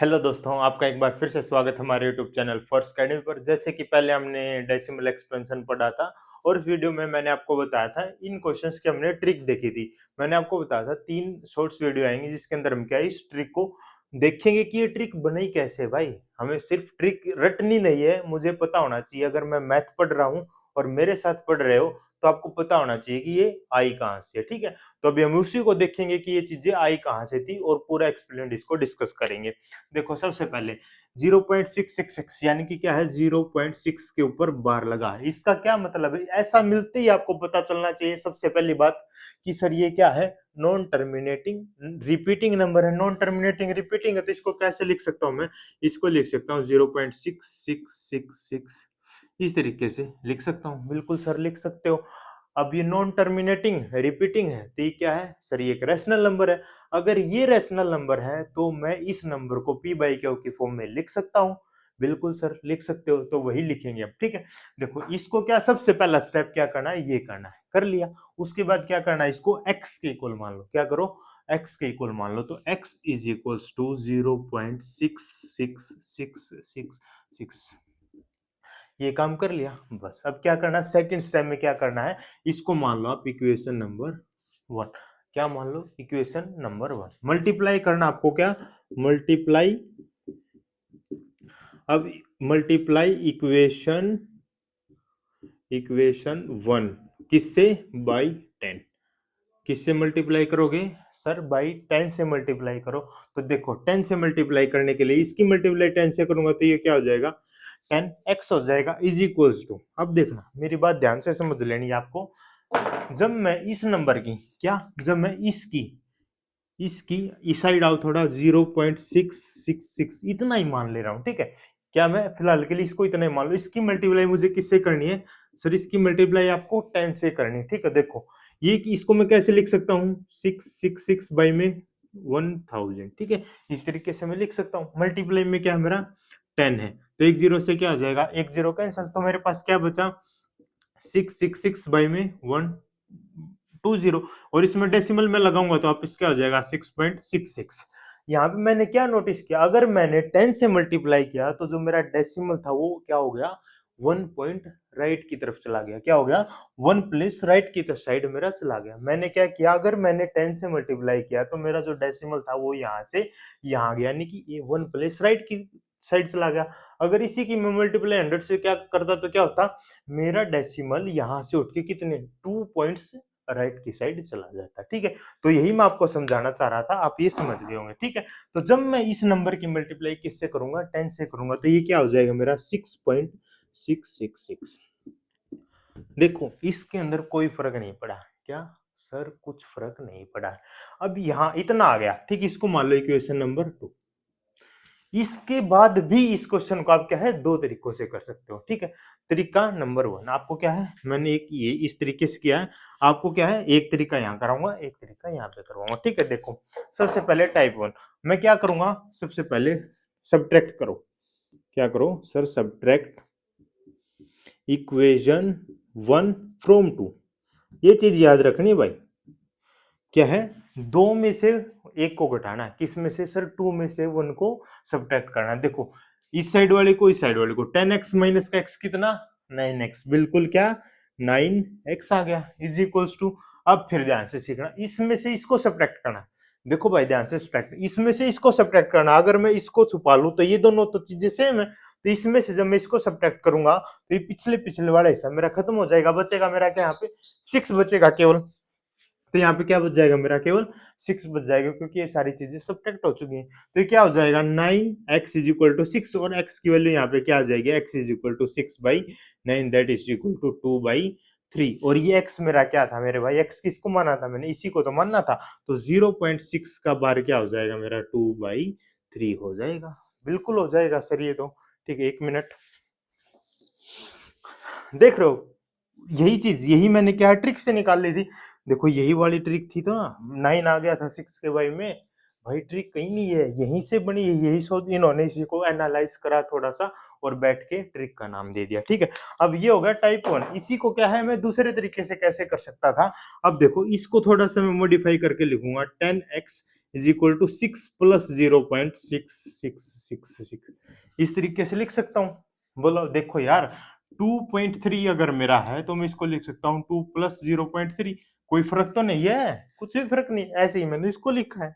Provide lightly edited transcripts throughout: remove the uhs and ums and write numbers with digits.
Hello दोस्तों, आपका एक बार फिर से स्वागत है हमारे यूट्यूब चैनल फॉर्स अकेडमी पर। जैसे कि पहले हमने डेसिमल एक्सपेंशन पढ़ा था और इस वीडियो में मैंने आपको बताया था इन क्वेश्चंस की हमने ट्रिक देखी थी। मैंने आपको बताया था 3 शॉर्ट्स वीडियो आएंगे जिसके अंदर हम क्या है इस ट्रिक को देखेंगे कि ये ट्रिक बनी कैसे है। भाई हमें सिर्फ ट्रिक रटनी नहीं है, मुझे पता होना चाहिए। अगर मैं मैथ पढ़ रहा हूँ और मेरे साथ पढ़ रहे हो तो आपको पता होना चाहिए कि ये आई कहाँ से है। ठीक है, तो अभी हम उसी को देखेंगे कि ये चीजें आई कहाँ से थी और पूरा एक्सप्लेन इसको डिस्कस करेंगे। देखो सबसे पहले 0.666 यानी कि क्या है 0.6 के ऊपर बार लगा है। इसका क्या मतलब है, ऐसा मिलते ही आपको पता चलना चाहिए सबसे पहली बात कि सर ये क्या है, नॉन टर्मिनेटिंग रिपीटिंग नंबर है। नॉन टर्मिनेटिंग रिपीटिंग है तो इसको कैसे लिख सकता हूं मैं, इसको लिख सकता हूँ 0.6666 इस तरीके से लिख सकता हूँ। बिल्कुल सर लिख सकते हो। अब ये नॉन टर्मिनेटिंग रिपीटिंग है तो ये क्या है सर, ये एक रैशनल नंबर है। अगर ये रैशनल नंबर है तो मैं इस नंबर को p बाई क्यू की फॉर्म में लिख सकता हूं। बिल्कुल सर लिख सकते हो, तो वही लिखेंगे अब। ठीक है, देखो इसको क्या सबसे पहला स्टेप क्या करना है, ये करना है, कर लिया। उसके बाद क्या करना है, इसको x के इक्वल मान लो। क्या करो, x के इक्वल मान लो। तो x इज इक्वल्स टू 0.66666, ये काम कर लिया। बस अब क्या करना है, सेकंड स्टेप में क्या करना है, इसको मान लो आप इक्वेशन नंबर 1। क्या मान लो, इक्वेशन नंबर 1 मल्टीप्लाई करना आपको। क्या मल्टीप्लाई, अब मल्टीप्लाई इक्वेशन इक्वेशन 1 किससे, बाई 10। किससे मल्टीप्लाई करोगे सर, बाई 10 से मल्टीप्लाई करो। तो देखो 10 से मल्टीप्लाई करने के लिए इसकी मल्टीप्लाई 10 से करूंगा तो ये क्या हो जाएगा, 10x हो जाएगा इज इक्वल्स टू। अब देखना मेरी बात ध्यान से समझ लेनी है आपको। जब मैं इस नंबर की क्या, जब मैं इसकी इसकी इस साइड आओ थोड़ा, 0.666 इतना ही मान ले रहा हूं। ठीक है, क्या मैं फिलहाल के लिए इसको इतना ही मान लो। इसकी मल्टीप्लाई मुझे किससे करनी है सर, इसकी मल्टीप्लाई आपको 10 से करनी है। ठीक है, देखो ये इसको मैं कैसे लिख सकता हूँ, 666 बाई में 1000। ठीक है, इस तरीके से मैं लिख सकता हूँ। मल्टीप्लाई में क्या है मेरा 10 है तो एक जीरो से क्या हो जाएगा, एक जीरो कैंसिल, तो मेरे पास क्या बचा 666 बाई में 120। और इसमें डेसिमल में लगाऊंगा तो आप क्या हो जाएगा 6.66। यहाँ पे मैंने क्या नोटिस किया, अगर मैंने 10 से मल्टीप्लाई किया तो जो मेरा डेसिमल था वो क्या हो गया, 1 पॉइंट राइट की तरफ चला गया। क्या हो गया, 1 प्लेस राइट की तरफ साइड मेरा चला गया। मैंने क्या किया, अगर मैंने 10 से मल्टीप्लाई किया तो मेरा जो डेसिमल था वो यहाँ से यहाँ गया, यानी कि ये 1 प्लेस राइट की साइड चला गया। अगर इसी की मैं मल्टीप्लाई 100 से क्या करता तो क्या होता, मेरा डेसिमल यहां से उठ के कितने 2 पॉइंट्स राइट की साइड चला जाता। ठीक है, तो यही मैं आपको समझाना चाह रहा था, आप ये समझ गए होंगे। ठीक है, तो जब मैं इस नंबर की मल्टीप्लाई किससे करूंगा, 10 से करूंगा तो ये क्या हो जाएगा मेरा 6.666। देखो इसके अंदर कोई फर्क नहीं पड़ा। क्या सर, कुछ फर्क नहीं पड़ा। अब यहाँ इतना आ गया। ठीक, इसको मान लो इक्वेशन नंबर 2। इसके बाद भी इस क्वेश्चन को आप क्या है दो तरीकों से कर सकते हो। ठीक है, तरीका नंबर 1 आपको क्या है, मैंने एक ये इस तरीके से किया है। आपको क्या है, एक तरीका यहाँ कराऊंगा, एक तरीका यहाँ पे करवाऊंगा। ठीक है, देखो सबसे पहले टाइप 1 मैं क्या करूंगा, सबसे पहले सब्ट्रैक्ट करो। क्या करो सर, सब्ट्रैक्ट इक्वेशन 1 फ्रॉम 2। ये चीज याद रखनी भाई, क्या है, दो में से एक को घटाना है। किस में से सर, 2 में से 1 को सब्ट्रैक्ट करना है। देखो इस साइड वाले को इस साइड वाले को 10x माइनस का x कितना 9x, बिल्कुल क्या 9x आ गया इज इक्वल्स टू। अब फिर ध्यान से सीखना, इसमें से इसको सब्ट्रैक्ट करना। देखो भाई ध्यान से सब्ट्रैक्ट, इसमें से इसको सब्ट्रैक्ट करना। अगर मैं इसको छुपा लूं तो ये दोनों तो चीजें सेम है, तो इसमें से जब मैं इसको सब्ट्रैक्ट करूंगा तो ये पिछले पिछले वाला हिस्सा मेरा खत्म हो जाएगा। बचेगा मेरा क्या, यहाँ पे 6 बचेगा केवल। तो यहाँ पे क्या बच जाएगा मेरा, केवल 6 बच जाएगा, क्योंकि ये सारी चीजें सब्ट्रैक्ट हो चुकी हैं। तो ये क्या हो जाएगा 9x इज इक्वल टू 6, और x की वैल्यू यहाँ पे क्या आ जाएगी, x is equal to 6 by 9 that is equal to 2 by 3। और ये x मेरा क्या था मेरे भाई, x किसको माना था मैंने, इसी को तो मानना था। तो 0.6 का बार क्या हो जाएगा मेरा 2 बाई 3 हो जाएगा। बिल्कुल हो जाएगा सर ये तो। ठीक है, 1 मिनट देख रहे हो, यही चीज यही मैंने क्या ट्रिक से निकाल ली थी। देखो यही वाली ट्रिक थी तो ना, 9 आ गया था 6 के बाई में। भाई ट्रिक कहीं नहीं है, यहीं से बनी है, यही सोच इन्होंने इसी को एनालाइज करा थोड़ा सा और बैठ के ट्रिक का नाम दे दिया। ठीक है, अब ये होगा टाइप 1। इसी को क्या है मैं दूसरे तरीके से कैसे कर सकता था। अब देखो इसको थोड़ा सा मैं मॉडिफाई करके लिखूंगा 10x is equal to 6 plus 0.6666। इस तरीके से लिख सकता हूँ। बोलो देखो यार, 2.3 अगर मेरा है तो मैं इसको लिख सकता हूँ 2 प्लस 0.3। कोई फर्क तो नहीं है, कुछ भी फर्क नहीं, ऐसे ही मैंने इसको लिखा है।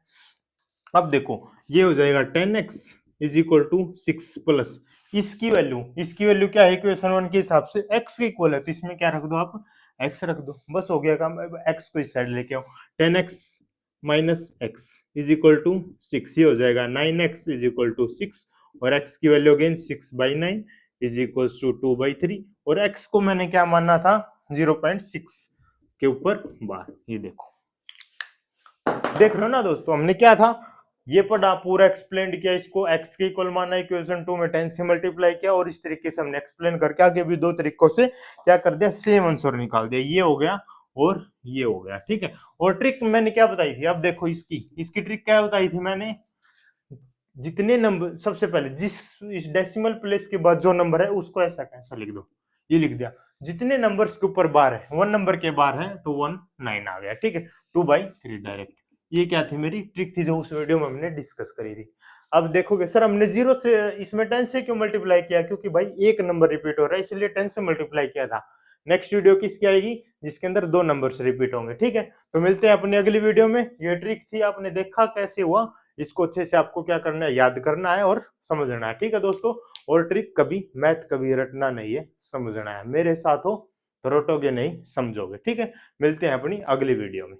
अब देखो ये हो जाएगा 10x is equal to 6 plus इसकी वैल्यू क्या है इक्वेशन 1 के हिसाब से x के इक्वल है, तो इसमें क्या रख दो आप, x रख दो, बस हो गया काम। अब x को इस साइड लेके आओ, 10x minus x is equal to 6, ये हो जाएगा 9x इज इक्वल टू 6, और x की value again 6/9 is equal to 2/3, और x को मैंने क्या मानना था 0.6 के ऊपर बार। ये देखो, देख रहे हो ना दोस्तों, हमने क्या था ये पढ़ा, पूरा एक्सप्लेन किया, इसको x के इक्वल माना, इक्वेशन 2 में 10 से मल्टीप्लाई किया, और इस तरीके से हमने एक्सप्लेन करके आगे भी दो तरीकों से क्या कर दिया, सेम आंसर निकाल दिया। ये हो गया और ये हो गया, ठीक है। और ट्रिक मैंने क्या बताई थी, अब देखो इसकी ट्रिक क्या बताई थी मैंने, जितने नंबर, सबसे पहले जिस इस डेसिमल प्लेस के बाद जो नंबर है उसको ऐसा कैसा लिख दो, ये लिख दिया, जितने नंबर्स के ऊपर बार है 1 नंबर के बार है तो 1 9 आ गया, ठीक है, 2/3 डायरेक्ट। ये क्या थी मेरी ट्रिक थी जो उस वीडियो में हमने डिस्कस करी थी। अब देखोगे सर हमने 0 से इसमें 10 से क्यों मल्टीप्लाई किया, क्योंकि भाई एक नंबर रिपीट हो रहा है इसलिए 10 से मल्टीप्लाई किया था। नेक्स्ट वीडियो किसकी आएगी, जिसके अंदर दो नंबर्स रिपीट होंगे, ठीक है। तो मिलते हैं अपनी अगली वीडियो में। ये ट्रिक थी, आपने देखा कैसे हुआ, इसको अच्छे से आपको क्या करना है, याद करना है और समझना है, ठीक है दोस्तों। और ट्रिक कभी मैथ कभी रटना नहीं है, समझना है। मेरे साथ हो तो रटोगे नहीं, समझोगे, ठीक है। मिलते हैं अपनी अगली वीडियो में।